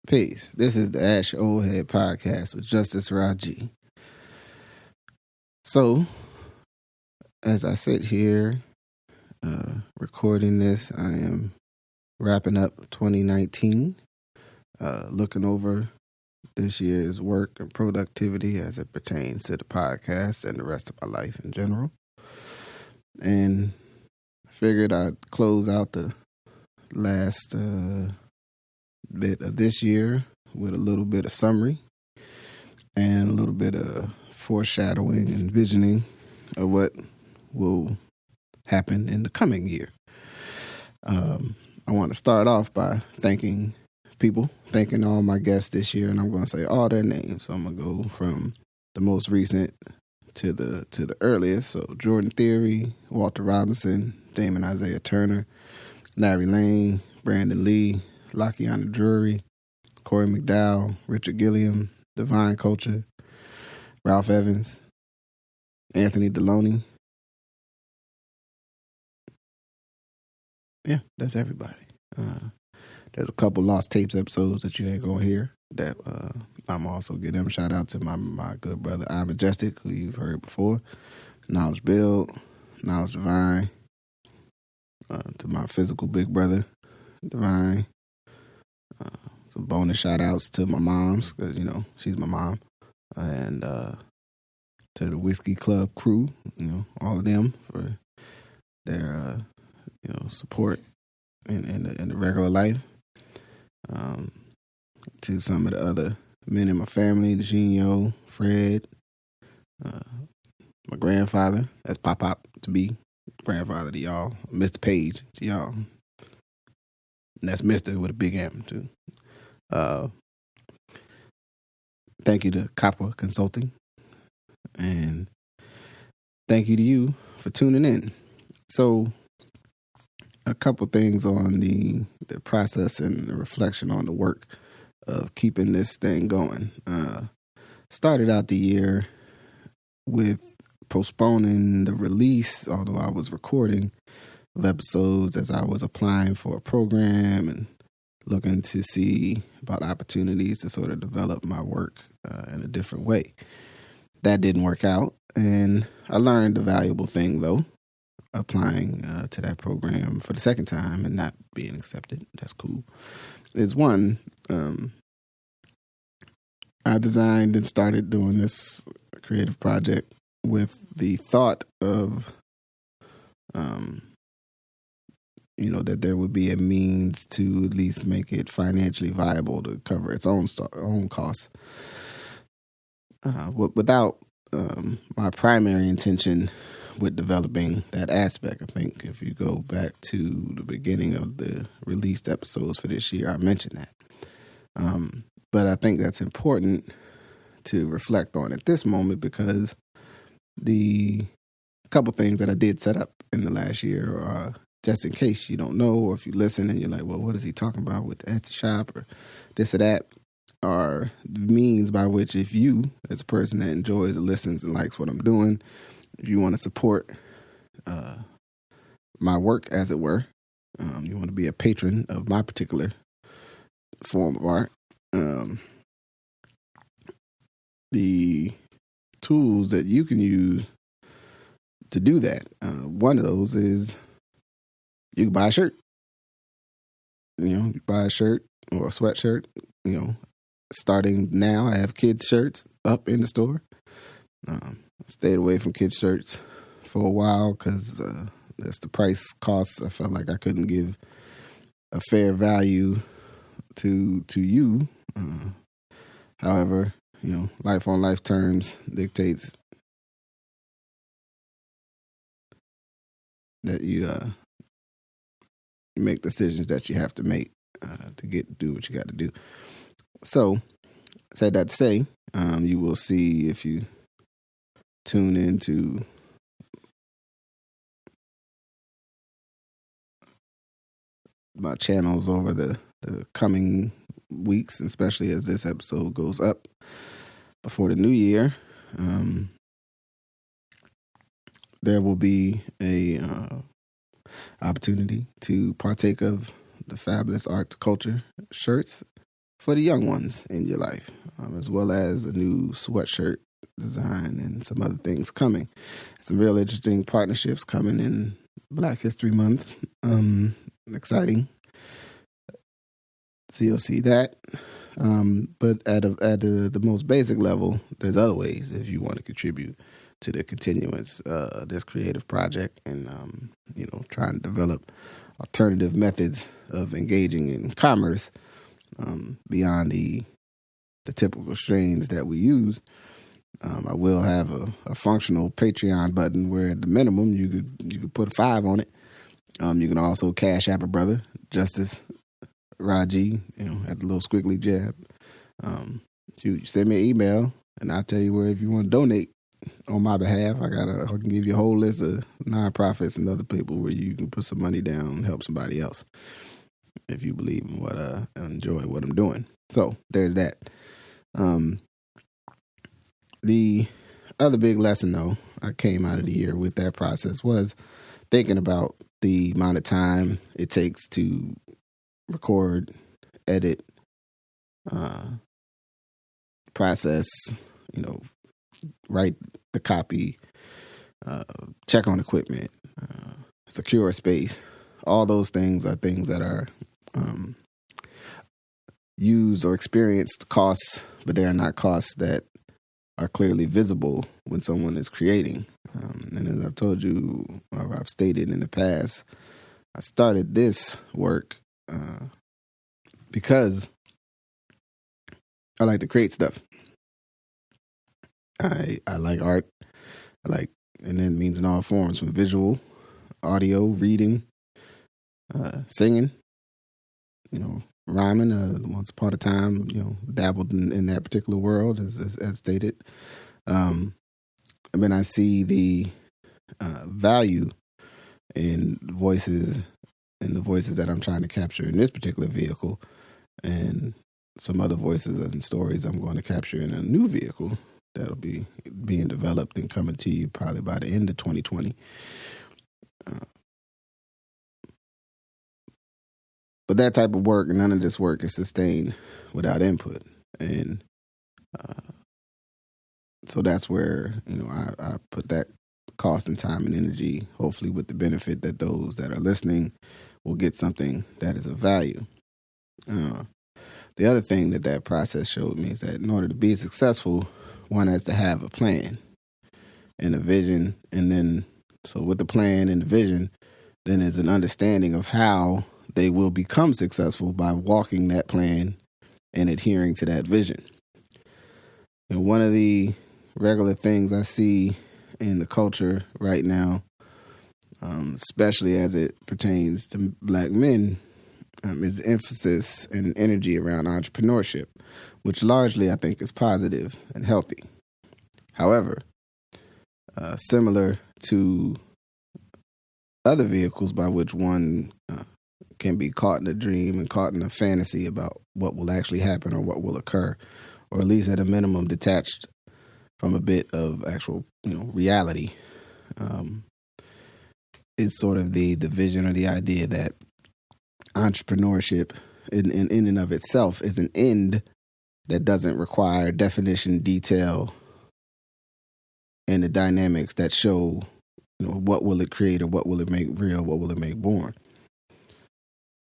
Peace. This is the Oldhead podcast with Justice Rajee. So, as I sit here recording this, I am wrapping up 2019, looking over this year's work and productivity as it pertains to the podcast and the rest of my life in general. And I figured I'd close out the last bit of this year with a little bit of summary and a little bit of foreshadowing and visioning of what will happen in the coming year. I want to start off by thanking all my guests this year, and I'm going to say all their names. So I'm going to go from the most recent to the earliest. So Jordan Thierry, Walter Robinson, Damon Isiah Turner, Larry Lane, Brandon Lee, Lakayana Drury, Kory McDow, Richard Gilliam, Divine Culture, Ralph Evans, Anthony Deloney. Yeah, that's everybody. There's a couple Lost Tapes episodes that you ain't gonna hear that I'm also give them shout out to my good brother Majestic, who you've heard before. Knowledge Build, Knowledge Divine, to my physical big brother Divine. Some bonus shout outs to my moms, because she's my mom, and to the Whiskey Club crew, all of them for their support in the regular life. To some of the other men in my family, Genio, Fred, my grandfather, that's Pop to be grandfather to y'all, Mr. Page to y'all, and that's Mr. with a big M too. Thank you to Copper Consulting, and thank you to you for tuning in. So, a couple things on the process and the reflection on the work of keeping this thing going. Started out the year with postponing the release, although I was recording, of episodes as I was applying for a program and looking to see about opportunities to sort of develop my work in a different way. That didn't work out, and I learned a valuable thing, though, applying to that program for the second time and not being accepted. That's cool. Is one, I designed and started doing this creative project with the thought of that there would be a means to at least make it financially viable to cover its own costs. Without my primary intention with developing that aspect. I think if you go back to the beginning of the released episodes for this year, I mentioned that. But I think that's important to reflect on at this moment, because the couple things that I did set up in the last year are, just in case you don't know, or if you listen and you're like, well, what is he talking about with the Etsy shop or this or that, are the means by which, if you, as a person that enjoys and listens and likes what I'm doing, if you want to support my work, as it were, you want to be a patron of my particular form of art, the tools that you can use to do that, one of those is you can buy a shirt. You buy a shirt or a sweatshirt. Starting now, I have kids' shirts up in the store. Stayed away from kids' shirts for a while because that's the price cost. I felt like I couldn't give a fair value to you. However, life on life terms dictates that you make decisions that you have to make to do what you got to do. So, said that to say, you will see, if you tune into my channels over the coming weeks, especially as this episode goes up before the new year, there will be a opportunity to partake of the fabulous art to culture shirts for the young ones in your life, as well as a new sweatshirt design and some other things coming. Some real interesting partnerships coming in Black History Month. Exciting. So you'll see that. But at the most basic level, there's other ways if you want to contribute to the continuance of this creative project and, trying to develop alternative methods of engaging in commerce beyond the typical strains that we use. I will have a functional Patreon button where at the minimum you could put a $5 on it. You can also cash app a brother, Justice Rajee, at the little squiggly jab. You send me an email and I'll tell you where if you want to donate on my behalf. I can give you a whole list of nonprofits and other people where you can put some money down and help somebody else if you believe in what enjoy what I'm doing. So there's that. The other big lesson, though, I came out of the year with that process was thinking about the amount of time it takes to record, edit, process, write the copy, check on equipment, secure space. All those things are things that are used or experienced costs, but they are not costs that are clearly visible when someone is creating. And as I've told you, or I've stated in the past, I started this work because I like to create stuff. I like art. And it means in all forms, from visual, audio, reading, singing, rhyming. Once upon a time, dabbled in that particular world, as stated. I see the value in voices and the voices that I'm trying to capture in this particular vehicle, and some other voices and stories I'm going to capture in a new vehicle that'll be being developed and coming to you probably by the end of 2020. But that type of work, none of this work is sustained without input. And so that's where, I put that cost and time and energy, hopefully with the benefit that those that are listening will get something that is of value. The other thing that process showed me is that in order to be successful, one has to have a plan and a vision. And then, so with the plan and the vision, then there's an understanding of how they will become successful by walking that plan and adhering to that vision. And one of the regular things I see in the culture right now, especially as it pertains to Black men, is emphasis and energy around entrepreneurship, which largely I think is positive and healthy. However, similar to other vehicles by which one can be caught in a dream and caught in a fantasy about what will actually happen or what will occur, or at least at a minimum detached from a bit of actual, reality, is sort of the vision or the idea that entrepreneurship in and of itself is an end that doesn't require definition, detail, and the dynamics that show, what will it create or what will it make real, what will it make born.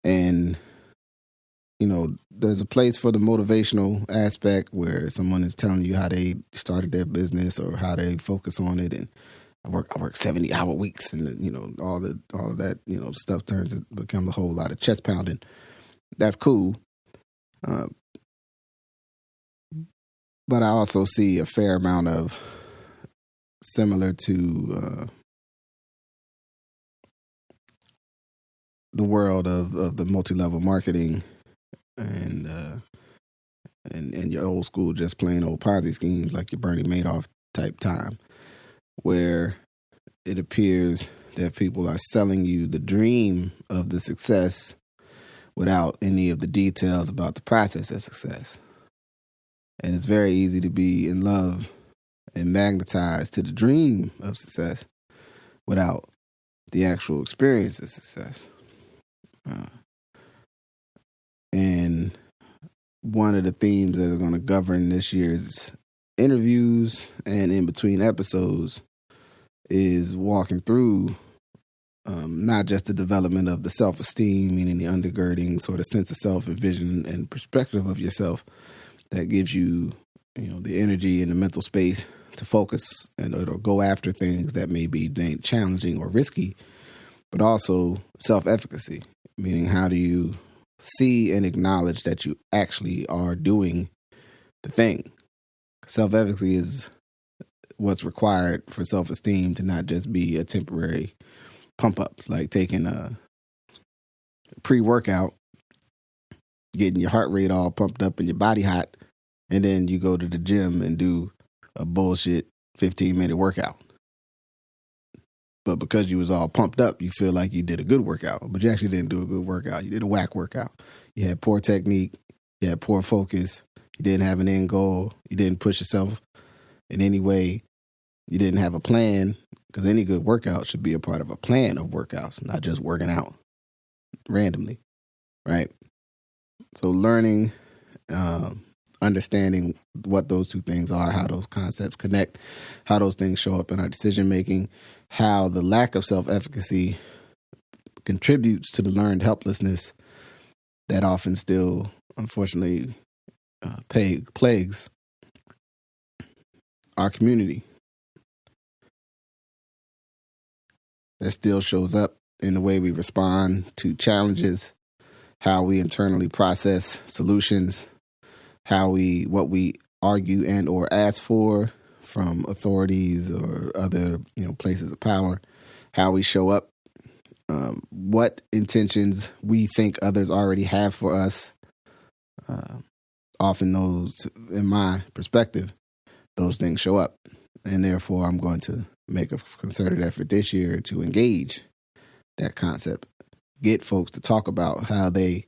And, there's a place for the motivational aspect where someone is telling you how they started their business or how they focus on it. And I work 70-hour weeks, and all of that stuff becomes a whole lot of chest pounding. That's cool. But I also see a fair amount of similar to the world of the multi-level marketing and your old school, just plain old Ponzi schemes like your Bernie Madoff type time, where it appears that people are selling you the dream of the success without any of the details about the process of success. And it's very easy to be in love and magnetized to the dream of success without the actual experience of success. And one of the themes that are going to govern this year's interviews and in between episodes is walking through not just the development of the self-esteem, meaning the undergirding sort of sense of self and vision and perspective of yourself that gives you, the energy and the mental space to focus and or go after things that may be challenging or risky, but also self-efficacy, meaning how do you see and acknowledge that you actually are doing the thing. Self-efficacy is what's required for self-esteem to not just be a temporary pump-ups, like taking a pre-workout, getting your heart rate all pumped up and your body hot, and then you go to the gym and do a bullshit 15-minute workout. But because you was all pumped up, you feel like you did a good workout, but you actually didn't do a good workout. You did a whack workout. You had poor technique. You had poor focus. You didn't have an end goal. You didn't push yourself in any way. You didn't have a plan, because any good workout should be a part of a plan of workouts, not just working out randomly, right? So learning, understanding what those two things are, how those concepts connect, how those things show up in our decision-making, how the lack of self-efficacy contributes to the learned helplessness that often still, unfortunately, plagues our community. That still shows up in the way we respond to challenges, how we internally process solutions, what we argue and or ask for from authorities or other places of power, how we show up, what intentions we think others already have for us. Often those, in my perspective, those things show up. And therefore, I'm going to make a concerted effort this year to engage that concept, get folks to talk about how they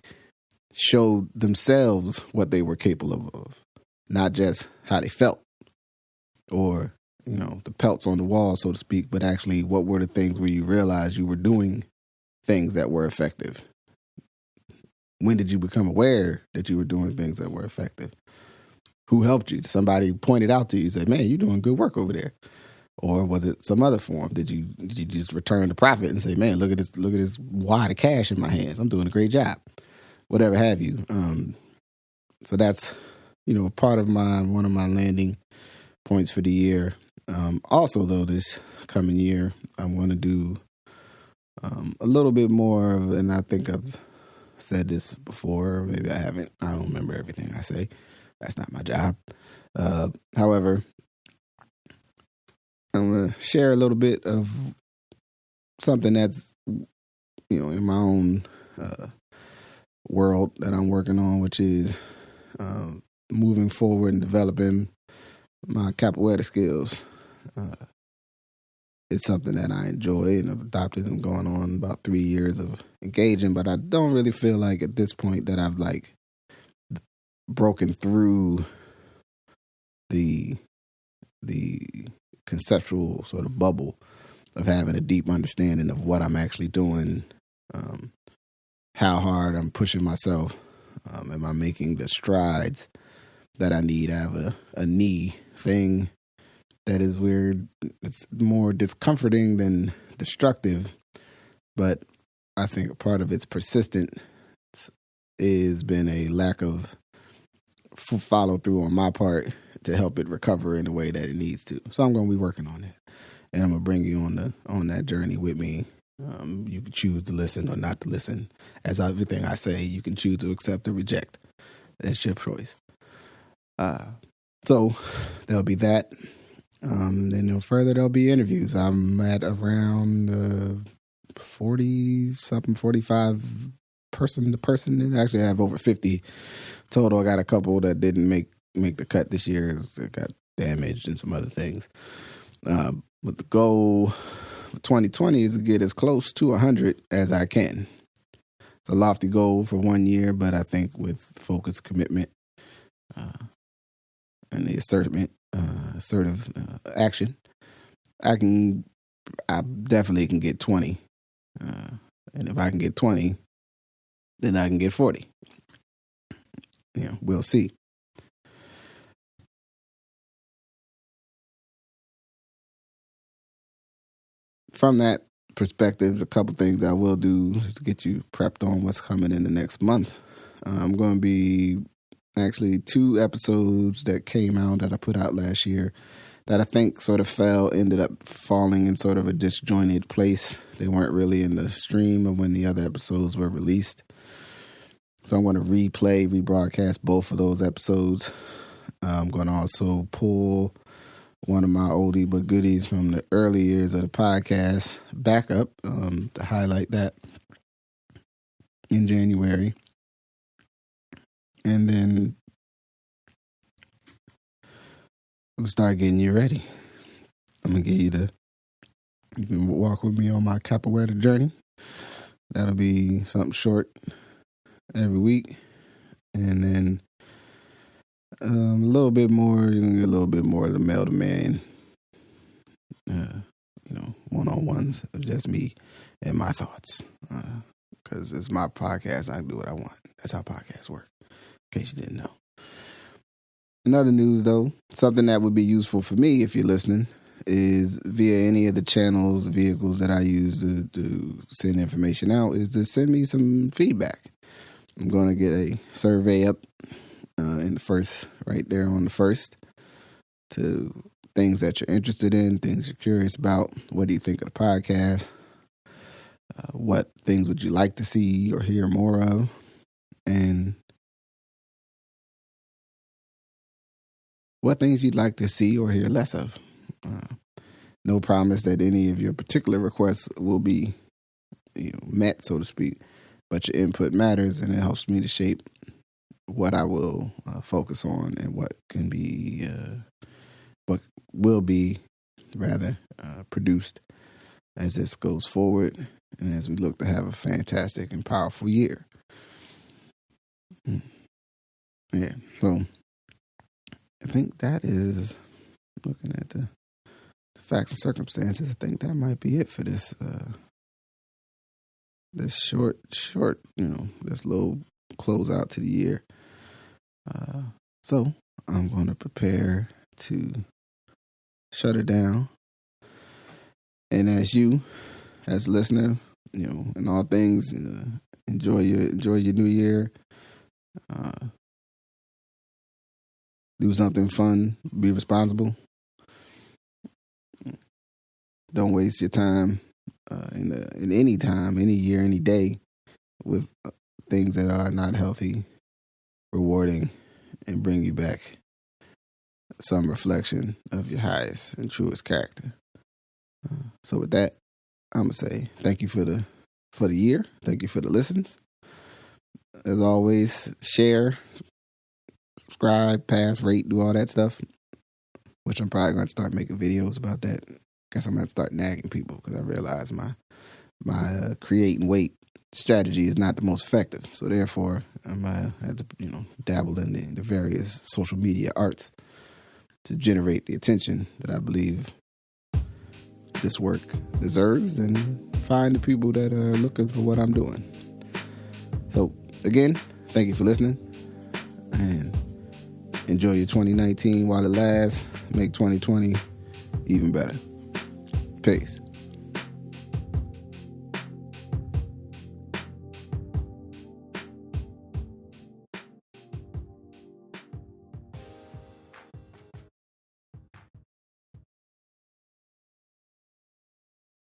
showed themselves what they were capable of, not just how they felt or, the pelts on the wall, so to speak, but actually what were the things where you realized you were doing things that were effective. When did you become aware that you were doing things that were effective? Who helped you? Somebody pointed out to you, said, man, you're doing good work over there. Or was it some other form? Did you just return the profit and say, man, look at this wad of cash in my hands. I'm doing a great job. Whatever have you. So that's, part of one of my landing points for the year. Also, though, this coming year, I want to do a little bit more of, and I think I've said this before, maybe I haven't. I don't remember everything I say. That's not my job. However, I'm going to share a little bit of something that's, in my own world that I'm working on, which is moving forward and developing my capoeira skills. It's something that I enjoy and I've adopted and going on about 3 years of engaging, but I don't really feel like at this point that I've broken through the conceptual sort of bubble of having a deep understanding of what I'm actually doing, how hard I'm pushing myself, am I making the strides that I need? I have a knee thing that is weird. It's more discomforting than destructive, but I think a part of its persistence has been a lack of follow through on my part to help it recover in the way that it needs to. So I'm going to be working on it, and I'm going to bring you on that journey with me. You can choose to listen or not to listen. As everything I say, you can choose to accept or reject. That's your choice. So there'll be that. Then further, there'll be interviews. I'm at around 45 person to person. And actually, I have over 50 total. I got a couple that didn't make the cut this year. That got damaged and some other things. But the goal for 2020 is to get as close to 100 as I can. It's a lofty goal for 1 year, but I think with focus, commitment, and the assertive action, I definitely can get 20. And if I can get 20, then I can get 40. we'll see. From that perspective, a couple things I will do to get you prepped on what's coming in the next month. I'm going to be actually 2 episodes that came out that I put out last year that I think sort of ended up falling in sort of a disjointed place. They weren't really in the stream of when the other episodes were released. So I'm going to rebroadcast both of those episodes. I'm going to also pull one of my oldie but goodies from the early years of the podcast back up to highlight that in January. And then I'm going to start getting you ready. I'm going to give you can walk with me on my capoeira journey. That'll be something short every week. And then a little bit more, you're going to get a little bit more of the male to man, one-on-ones of just me and my thoughts. Because it's my podcast, I can do what I want. That's how podcasts work, in case you didn't know. In other news, though, something that would be useful for me if you're listening is via any of the vehicles that I use to send information out, is to send me some feedback. I'm going to get a survey up in the first, right there on the first, to things that you're interested in, things you're curious about. What do you think of the podcast? What things would you like to see or hear more of? And what things you'd like to see or hear less of. No promise that any of your particular requests will be met, so to speak, but your input matters, and it helps me to shape what I will focus on and what will be produced as this goes forward and as we look to have a fantastic and powerful year. Yeah, so I think that is, looking at the facts and circumstances, I think that might be it for this this short, this little closeout to the year. So I'm going to prepare to shut her down. And as a listener, in all things, enjoy your new year. Do something fun. Be responsible. Don't waste your time in any time, any year, any day with things that are not healthy, rewarding, and bring you back some reflection of your highest and truest character. So with that, I'm gonna say thank you for the year. Thank you for the listens. As always, share, subscribe, pass, rate, do all that stuff. Which I'm probably going to start making videos about that. Guess I'm going to start nagging people because I realize my create and wait strategy is not the most effective. So therefore, I'm going to have to dabble in the various social media arts to generate the attention that I believe this work deserves and find the people that are looking for what I'm doing. So again, thank you for listening and enjoy your 2019 while it lasts. Make 2020 even better. Peace.